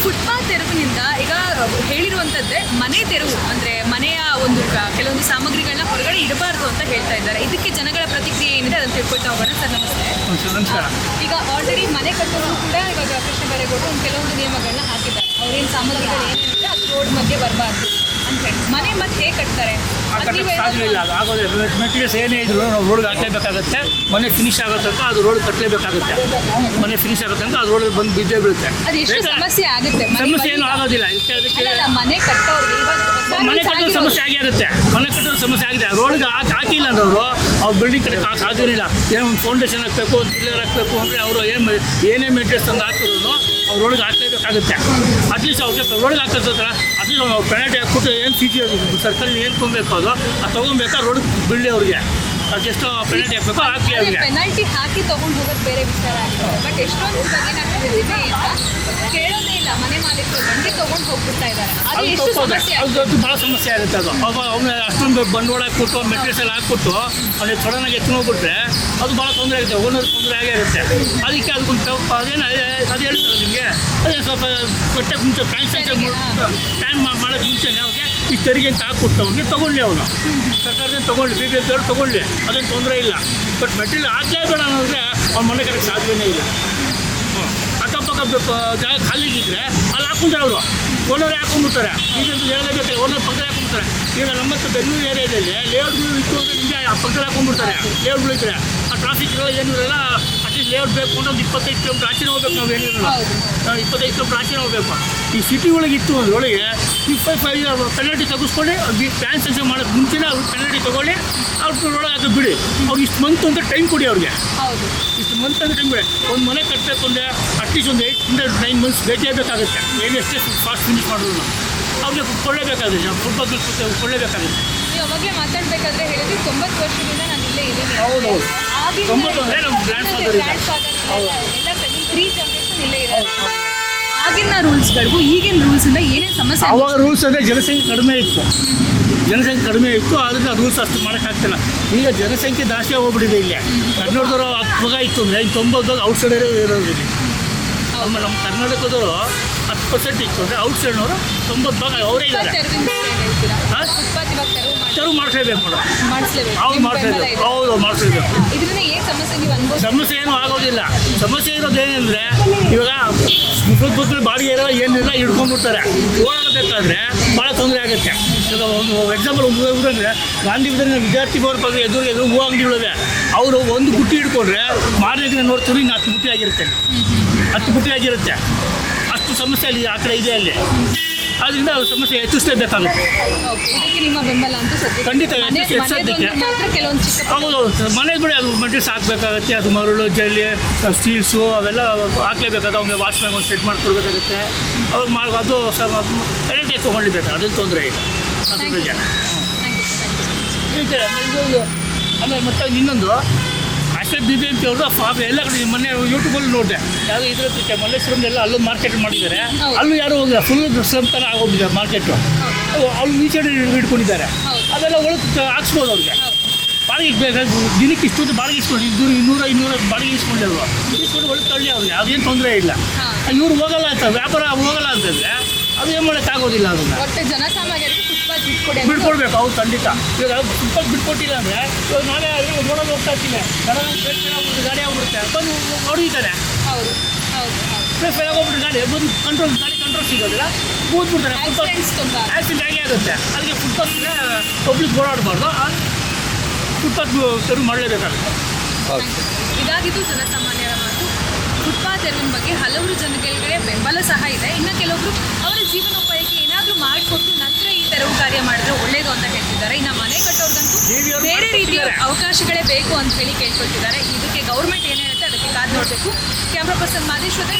Footpath ತೆರವಿನಿಂದ ಈಗ ಹೇಳಿರುವಂಥದ್ದೇ ಮನೆ ತೆರವು ಅಂದರೆ ಮನೆಯ ಒಂದು ಕೆಲವೊಂದು ಸಾಮಗ್ರಿಗಳನ್ನ ಹೊರಗಡೆ ಇಡಬಾರ್ದು ಅಂತ ಹೇಳ್ತಾ ಇದ್ದಾರೆ. ಇದಕ್ಕೆ ಜನಗಳ ಪ್ರತಿಕ್ರಿಯೆ ಏನಿದೆ ಅದನ್ನು ತಿಳ್ಕೊಳ್ತಾ ಹೋಗೋಣ. ಸರ್ ನಮಸ್ತೆ. ಈಗ ಆಲ್ರೆಡಿ ಮನೆ ಕಟ್ಟೋರು ಕೂಡ ಇವಾಗ ಕೃಷ್ಣ ಬೈರೇಗೌಡರು ಕೆಲವೊಂದು ನಿಯಮಗಳನ್ನ ಹಾಕಿದ್ದಾರೆ. ಅವ್ರೇನು ಸಾಮಗ್ರಿಗಳು ಏನಿದೆ ಅದು ರೋಡ್ ಮಧ್ಯೆ ಬರಬಾರ್ದು ಅಂತ ಹೇಳಿ. ಮನೆ ಮತ್ತೆ ಹೇಗೆ ಕಟ್ತಾರೆ? ಸಾಧ್ಯವಿಲ್ಲ, ಅದು ಆಗೋದಿಲ್ಲ. ಮೆಟೀರಿಯಲ್ಸ್ ಏನೇ ಇದ್ರು ನಾವು ರೋಡ್ಗೆ ಹಾಕಲೇಬೇಕಾಗುತ್ತೆ. ಮನೆ ಫಿನಿಶ್ ಆಗೋ ತನಕ ಅದು ರೋಡ್ ಕಟ್ಟಲೇಬೇಕಾಗುತ್ತೆ. ಮನೆ ಫಿನಿಶ್ ಆಗೋ ತನಕ ಅದು ರೋಡ್ ಬಂದು ಬಿದ್ದೇ ಬೀಳುತ್ತೆ. ಸಮಸ್ಯೆ ಆಗುತ್ತೆ. ಸಮಸ್ಯೆ ಏನು ಆಗೋದಿಲ್ಲ. ಮನೆ ಕಟ್ಟೋರು ಮನೆ ಕಟ್ಟೋ ಸಮಸ್ಯೆ ಆಗಿರುತ್ತೆ. ಮನೆ ಕಟ್ಟೋ ಸಮಸ್ಯೆ ಆಗಿದೆ. ರೋಡ್ಗೆ ಹಾಕಿಲ್ಲ ಅಂದವರು ಅವ್ರು ಬಿಲ್ಡಿಂಗ್ ಕಡೆ ಸಾಧ್ಯವಿಲ್ಲ. ಏನೋ ಒಂದು ಫೌಂಡೇಶನ್ ಹಾಕಬೇಕು, ಒಂದು ಪಿಲ್ಲರ್ ಹಾಕಬೇಕು ಅಂದರೆ ಅವರು ಏನೇ ಮೆಟೀರಿಯಲ್ಸ್ ತಂದು ಹಾಕಿದ್ರು ಅವ್ರು ರೋಡ್ಗೆ ಹಾಕಲೇಬೇಕಾಗುತ್ತೆ. ಅಟ್ಲೀಸ್ಟ್ ಅವ್ರಿಗೆ ರೋಡ್ಗೆ ಹಾಕೋದ್ರ ಅಟ್ಲೀಸ್ಟ್ ಅವ್ರು ಪೆನಾಲ್ಟಿ ಹಾಕ್ಬಿಟ್ಟು ಏನು ಫೀಚರ್ ಸರ್ಕಲ್ ಏನು ತೊಗೊಬೇಕು ಅದು ತೊಗೊಬೇಕಾ ರೋಡ್ ಬಿಲ್ಡಿ ಅವ್ರಿಗೆ ಅದೆಷ್ಟೋ ಪೆನಾಲ್ಟಿ ಹಾಕಬೇಕು ಹಾಕಿ ಅವ್ರಿಗೆ. ಪೆನಾಲ್ಟಿ ಹಾಕಿ ತೊಗೊಂಡು ಹೋಗೋದು ಬೇರೆ ವಿಚಾರ ಆಗ್ತದೆ. ಬಟ್ ಎಷ್ಟೊಂದು ಇವಾಗ ಏನಾಗ್ತಿದೆ ಕೇಳೋದೇ ಇಲ್ಲ. ಮನೆ ಮಾಲೀಕರು ಬಂದು ತೊಗೊಂಡು ಹೋಗ್ಬಿಡ್ತಾ ಇದ್ದಾರೆ. ಅದು ಭಾಳ ಸಮಸ್ಯೆ ಆಗುತ್ತೆ. ಅದು ಅವ್ನ ಅಷ್ಟೊಂದು ಬಂಡವಾಳ ಹಾಕ್ಬಿಟ್ಟು ಮೆಟೀರಿಯಲ್ಸ್ ಎಲ್ಲ ಹಾಕ್ಬಿಟ್ಟು ಅವ್ನಿಗೆ ಸಡನ್ನಾಗಿ ಎತ್ಕೊಂಡೋಗ್ಬಿಟ್ರೆ ಅದು ಭಾಳ ತೊಂದರೆ ಆಗುತ್ತೆ. ಓನರ್ ತೊಂದರೆ ಆಗೇ ಇರುತ್ತೆ. ಅದಕ್ಕೆ ಅದಕ್ಕೊಂದು ಅದೇನು ಅದು ಹೇಳ್ತಾರೆ ನಿಮಗೆ. ಅದೇ ಸ್ವಲ್ಪ ಕೊಟ್ಟಕ್ಕೆ ಮುಂಚೆ ಟೈಮ್ ಮಾಡೋಕ್ಕೆ ಮುಂಚೆನೇ ಅವ್ರಿಗೆ ಈ ತೆರಿಗೆ ಅಂತ ಹಾಕ್ಬಿಟ್ಟು ಅವ್ರಿಗೆ ತೊಗೊಳ್ಳಿ. ಅವನು ಸರ್ಕಾರದಿಂದ ತೊಗೊಳ್ಳಿ, BBMP ಅವ್ರು ತೊಗೊಳ್ಳಿ, ಅದೇನು ತೊಂದರೆ ಇಲ್ಲ. ಬಟ್ ಮೆಟೀರಿಯಲ್ ಹಾಕಲೇ ಬೇಡ ಅನ್ನೋದ್ರೆ ಅವ್ನ ಮನೆ ಕಡೆಗೆ ಸಾಧ್ಯವೇ ಇಲ್ಲ. ಅಕ್ಕಪಕ್ಕ ಜಾಗ ಖಾಲಿ ಇದ್ದರೆ ಅಲ್ಲಿ ಹಾಕ್ಕೊಂತಾರೆ ಅವರು. ಓನರ್ ಹಾಕೊಂಡ್ಬಿಡ್ತಾರೆ. ಈಗಂತೂ ಹೇಳಲೇಬೇಕು, ಓನರ್ ಪಕ್ಕದಲ್ಲಿ ಹಾಕೊಂಡ್ಬಿಡ್ತಾರೆ. ಈಗ ನಮ್ಮತ್ತು ಬೆಂಗಳೂರು ಏರಿಯಾದಲ್ಲಿ ಲೇಔಟ್ಗಳು ಇತ್ತು ಅಂದರೆ ನಿಮಗೆ ಆ ಪಕ್ಕದಲ್ಲಿ ಹಾಕೊಂಡ್ಬಿಡ್ತಾರೆ. ಲೇಔಟ್ಗಳು ಇದ್ದರೆ ಆ ಟ್ರಾಫಿಕ್ ಇರೋ ಏನೂ ಇರಲ್ಲ. ಅಟ್ಲೀಸ್ಟ್ ಲೇಔಟ್ ಬೇಕು ಅಂದ್ರೆ ಒಂದು 25 ಕಿಲೋಮೀಟ್ರ್ ಆಚೆನೇ ಹೋಗ್ಬೇಕು. ನಾವು ಏನಿರಲ್ಲ, 25 ಕಿಲೋಮೀಟ್ರ್ ಆಚೆನೇ ಹೋಗಬೇಕು. ಈ ಸಿಟಿ ಒಳಗಿತ್ತು ಅದರೊಳಗೆ 25 ಪೆನಾಲ್ಟಿ ತೆಗೆಸ್ಕೊಳ್ಳಿ. ಪ್ಲ್ಯಾನ್ ಸೆನ್ಷನ್ ಮಾಡೋಕ್ಕೆ ಮುಂಚೆನೇ ಅವ್ರು ಪೆನಾಲ್ಟಿ ತೊಗೊಳ್ಳಿ. ಅವ್ರು ಒಳಗೆ ಹಾಕಿ ಬಿಡಿ. ಅವ್ರು ಇಷ್ಟು ಮಂತ್ ಅಂತ ಟೈಮ್ ಕೊಡಿ ಅವ್ರಿಗೆ. ಇಷ್ಟು ಮಂತ್ ಅಂತ ಟೈಮ್ ಕೊಡಿ. ಒಂದು ಮನೆ ಕಟ್ಟಬೇಕು ಅಂದರೆ ಅಟ್ಲೀಸ್ಟ್ ಒಂದು 8 to 9 months ಬೇಕಾಗುತ್ತೆ. ಏನೆಷ್ಟೇ ಫಾಸ್ಟ್ ಫಿನಿಶ್ ಮಾಡಿದ್ರು ಅವ್ರಿಗೆ ಕೊಳ್ಳೇಬೇಕಾಗುತ್ತೆ. ಫುಟ್ಪಾತ್ ಕೊಳ್ಳೇಬೇಕಾಗುತ್ತೆ. ನೀವು ಅವಾಗಲೇ ಮಾತಾಡಬೇಕಾದ್ರೆ ಹೇಳಿದ್ರಿ 90 ವರ್ಷದಿಂದ ನಾನು ಇಲ್ಲೇ ಇದ್ದೀನಿ. ಹೌದು, 90 ಅಂದರೆ ನಮ್ಮ ಗ್ರ್ಯಾಂಡ್ ಫಾದರ್ ಎಲ್ಲ 3 ಜನರೇಷನ್ ಇಲ್ಲೇ ಇದ್ದಾರೆ. ಆಗಿನ ರೂಲ್ಸ್ಗಳಿಗೂ ಈಗಿನ ರೂಲ್ಸಿಂದ ಏನೇನು ಸಮಸ್ಯೆ? ಅವಾಗ ರೂಲ್ಸ್ ಅಂದರೆ ಜನಸಂಖ್ಯೆ ಕಡಿಮೆ ಇತ್ತು. ಆದ್ದರಿಂದ ರೂಲ್ಸ್ ಅಷ್ಟು ಮಾಡೋಕ್ಕಾಗ್ತಿಲ್ಲ. ಈಗ ಜನಸಂಖ್ಯೆ ಜಾಸ್ತಿ ಹೋಗ್ಬಿಟ್ಟಿದೆ. ಇಲ್ಲಿ ಕನ್ನಡದವರು 10 ಭಾಗ ಇತ್ತು ಅಂದರೆ 90 ಔಟ್ಸೈಡರೇ ಇರೋದು. ಇಲ್ಲಿ ನಮ್ಮ ಕರ್ನಾಟಕದವರು 10% ಇತ್ತು ಅಂದರೆ ಔಟ್ಸೈಡ್ನವರು 90 ಭಾಗ ಅವರೇ ಇದ್ದಾರೆ. ತೆರವು ಮಾಡಿಸ್ಲೇಬೇಕು ಮೇಡಮ್. ಅವ್ರು ಮಾಡಿಸ್ಲೇಬೇಕು. ಹೌದು, ಮಾಡಿಸ್ಲೇಬೇಕು. ಸಮಸ್ಯೆ ಏನೂ ಆಗೋದಿಲ್ಲ. ಸಮಸ್ಯೆ ಇರೋದೇನೆಂದರೆ ಇವಾಗ ಸುತ್ತಮುತ್ತಲು ಬಾಡಿಗೆ ಇರೋ ಏನಿಲ್ಲ ಹಿಡ್ಕೊಂಡ್ಬಿಡ್ತಾರೆ. ಓಡಾಡಬೇಕಾದ್ರೆ ಭಾಳ ತೊಂದರೆ ಆಗುತ್ತೆ. ಈಗ ಒಂದು ಎಕ್ಸಾಂಪಲ್ ಊರಂದರೆ ಗಾಂಧಿ ವಿದ್ಯಾರ್ಥಿ ಭವನ ಪಕ್ಕ ಎದುರು ಹೂ ಅಂಗಡಿಗಳಿವೆ. ಅವರು ಒಂದು ಬುಟ್ಟಿ ಹಿಡ್ಕೊಂಡ್ರೆ ಮಾರನೇ ದಿನ ನೋಡ್ತಾರೆ ಇನ್ನು 10 ಬುಟ್ಟಿ ಆಗಿರುತ್ತೆ. 10 ಬುಟ್ಟಿ ಆಗಿರುತ್ತೆ. ಅಷ್ಟು ಸಮಸ್ಯೆ ಅಲ್ಲಿ ಆ ಕಡೆ ಇದೆ ಅಲ್ಲಿ. ಆದ್ದರಿಂದ ಅವ್ರ ಸಮಸ್ಯೆ ಹೆಚ್ಚಿಸಲೇಬೇಕಾಗುತ್ತೆ. ಖಂಡಿತ ಹೆಚ್ಚಿಸೋದಕ್ಕೆ ಹೌದು. ಮನೆಗೆ ಬಿಡಿ ಅದು ಮೆಟೀರಿಯಲ್ಸ್ ಹಾಕಬೇಕಾಗತ್ತೆ. ಅದು ಮರಳು, ಜಲ್ಲಿ, ಸ್ಟೀಲ್ಸು ಅವೆಲ್ಲ ಹಾಕಲೇಬೇಕಾಗುತ್ತೆ. ಅವ್ನಿಗೆ ವಾಚ್ಮ್ಯಾನ್ ಒಂದು ಸೆಟ್ ಮಾಡ್ಕೊಡ್ಬೇಕಾಗುತ್ತೆ. ಅವ್ರು ಅದು ಪೆನಾಲ್ಟಿ ತೊಗೊಂಡಿರ್ಬೇಕು. ಅದೇನು ತೊಂದರೆ ಇಲ್ಲ. ಅದು ನಿಜ. ಆಮೇಲೆ ಮತ್ತೆ ಇನ್ನೊಂದು ಅಷ್ಟೇ BBMP ಅವರು ಎಲ್ಲ ಕಡೆ ಮೊನ್ನೆ ಯೂಟ್ಯೂಬಲ್ಲಿ ನೋಡಿದೆ. ಯಾರು ಇದ್ರ ಮಲ್ಲೇಶ್ವರಮ್ದೆಲ್ಲ ಅಲ್ಲೊಂದು ಮಾರ್ಕೆಟ್ ಮಾಡಿದ್ದಾರೆ. ಅಲ್ಲೂ ಯಾರು ಹೋಗಿಲ್ಲ. ಫುಲ್ ಸ್ಲಮ್ ಥರ ಆಗೋಗಿದ್ದಾರೆ ಮಾರ್ಕೆಟು. ಅವ್ರು ಈಚೆ ಹಿಡ್ಕೊಂಡಿದ್ದಾರೆ. ಅದೆಲ್ಲ ಒಳಗೆ ಹಾಕ್ಸ್ಬೋದು ಅವ್ರಿಗೆ. ಬಾಡಿಗೆ ಬೇಕಾದ್ರೆ ದಿನಕ್ಕೆ ಇಷ್ಟೊಂದು ಬಾಡಿಗೆ ಇಸ್ಕೊಂಡು 200 ಬಾಡಿಗೆ ಇಸ್ಕೊಂಡಲ್ವ ಇಸ್ಕೊಂಡು ಒಳಗೆ ತಳ್ಳಿ ಅವ್ರಿಗೆ ಅದೇನು ತೊಂದರೆ ಇಲ್ಲ. ಇವ್ರು ಹೋಗಲ್ಲ ಅಂತ ವ್ಯಾಪಾರ ಹೋಗಲ್ಲ ಅಂತಂದರೆ ಅದು ಏನು ಮಾಡೋಕ್ಕಾಗೋದಿಲ್ಲ. ಅದನ್ನು ಜನಸಾಮಾನ್ಯರಿಗೆ ಬಿಟ್ಕೊಡ್ಬೇಕು. ಅವ್ರು ಖಂಡಿತ. ಇವಾಗ ಫುಟ್ಪಾತ್ ಬಿಟ್ಕೊಟ್ಟಿಲ್ಲ ಅಂದರೆ ಇವಾಗ ನಾವೇ ನೋಡೋದು ಹೋಗ್ತಾ ಇರ್ತೀವಿ. ಗಾಡಿ ಆಗ್ಬಿಡುತ್ತೆ ಬಂದು ಹೊಡಿತಾರೆ. ಫೇಲ್ ಆಗೋಗ್ಬಿಟ್ಟು ಗಾಡಿ ಬಂದು ಕಂಟ್ರೋಲ್ ಸಿಗೋದಿಲ್ಲ. ಕೂತ್ಬಿಡ್ತಾರೆ. ಆಕ್ಸಿಡೆಂಟ್ ಆಗೇ ಆಗುತ್ತೆ. ಅದಕ್ಕೆ ಫುಟ್ಪಾತ್ಗೆ ಪಬ್ಲಿಕ್ ಓಡಾಡಬಾರ್ದು. ಫುಟ್ಪಾತ್ ತೆರವು ಮಾಡಲೇಬೇಕಾಗುತ್ತೆ. ಇದಾಗಿದ್ದು ಜನಸಾಮಾನ್ಯರ ಮಾತು. ಫುಟ್ಪಾತ್ ತೆರವಿನ ಬಗ್ಗೆ ಹಲವರು ಜನಗಳಿಗೆ ಬೆಂಬಲ ಸಹ ಇದೆ. ಇನ್ನು ಕೆಲವೊಬ್ರು ಅವರ ಜೀವನೋಪಾಯಕ್ಕೆ ಏನಾದರೂ ಮಾಡಿಕೊಟ್ಟು ನಂತರ ಈ ತೆರವು ಕಾರ್ಯ ಮಾಡಿದ್ರೆ ಒಳ್ಳೇದು ಅಂತ ಹೇಳ್ತಿದ್ದಾರೆ. ಇನ್ನು ಮನೆ ಕಟ್ಟೋರ್ಗಂತೂ ಬೇರೆ ರೀತಿಯ ಅವಕಾಶಗಳೇ ಬೇಕು ಅಂತ ಹೇಳಿ ಕೇಳ್ಕೊಳ್ತಿದ್ದಾರೆ. ಇದಕ್ಕೆ ಗೌರ್ಮೆಂಟ್ ಏನು ಹೇಳುತ್ತೆ ಅದಕ್ಕೆ ಕಾದು ನೋಡಬೇಕು. ಕ್ಯಾಮ್ರಾ ಪರ್ಸನ್ ಮಾದೇಶ್ ಜೊತೆ